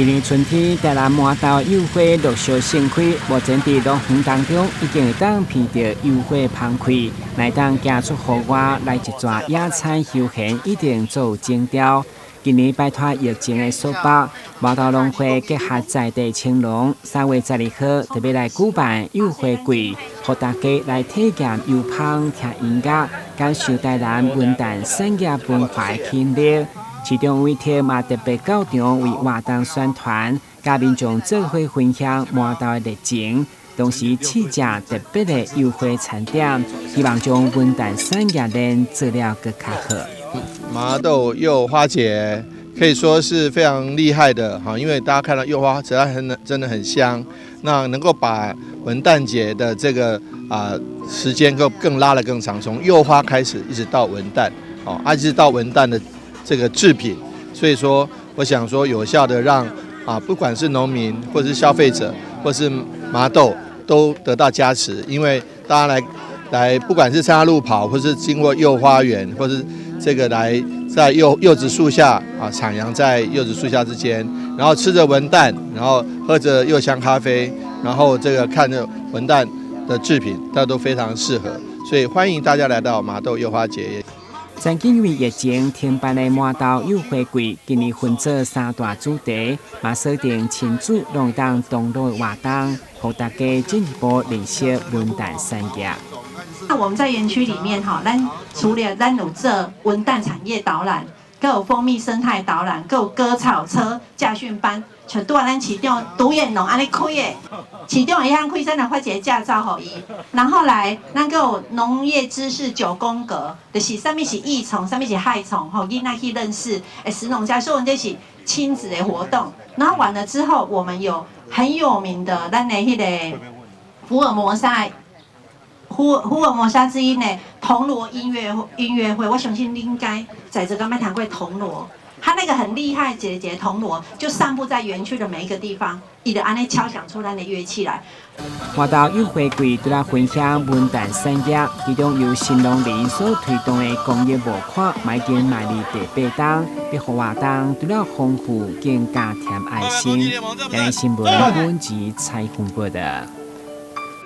今年春天，台南麻豆柚花陆续盛开，目前在农园当中已经会当闻到柚花芳开，来当行出户外来一撮野餐休闲，一定做情调。今年摆脱疫情的束缚，麻豆农会结合在地青农，3月12号特别来举办柚花季，让大家来体验柚芳、听音乐，感受台南文旦产业文化的魅力。其中有一天嘛特别高场为活动宣传，甲民众做伙分享麻豆的热情，同时试食特别的柚花餐点，希望将文旦产业链做了更较好。麻豆柚花节可以说是非常厉害的哈，因为大家看到柚花实在真的很香，那能够把文旦节的这个时间更拉得更长，从柚花开始一直到文旦一直到文旦的这个制品，所以说我想说有效的让不管是农民或者是消费者或是麻豆都得到加持，因为大家来不管是参加路跑，或是经过柚花园，或是这个来在柚子树下徜徉在柚子树下之间，然后吃着文旦，然后喝着柚香咖啡，然后这个看着文旦的制品，它都非常适合，所以欢迎大家来到麻豆柚花节。曾经因为疫情停办的麻豆柚花季，今年分做3大主题，嘛锁定亲子让当同乐的活动，让大家进一步认识文旦产业。那我们在园区里面除了有做文旦产业导览，还有蜂蜜生态导览，还有割草车驾训班，像拄咱市长独眼龙安尼开的，市长会晓开，咱来发一个驾照给伊。然后咱还有农业知识9宫格，就是什么是益虫，什么是害虫，让囡仔去认识。食农家说，这是亲子的活动。然后完了之后，我们有很有名的咱的迄个福尔摩沙之音的铜锣音乐会，我相信你应该在这个麦谈过铜锣，它那个很厉害，节铜锣就散布在园区的每一个地方，伊就安尼敲响出咱的乐器来。麻豆柚花季除了分享文旦产业，其中由新农林所推动的工业募款，买进卖力第8档，要互活动除了丰富更加添爱心。今日新闻本集采访报道。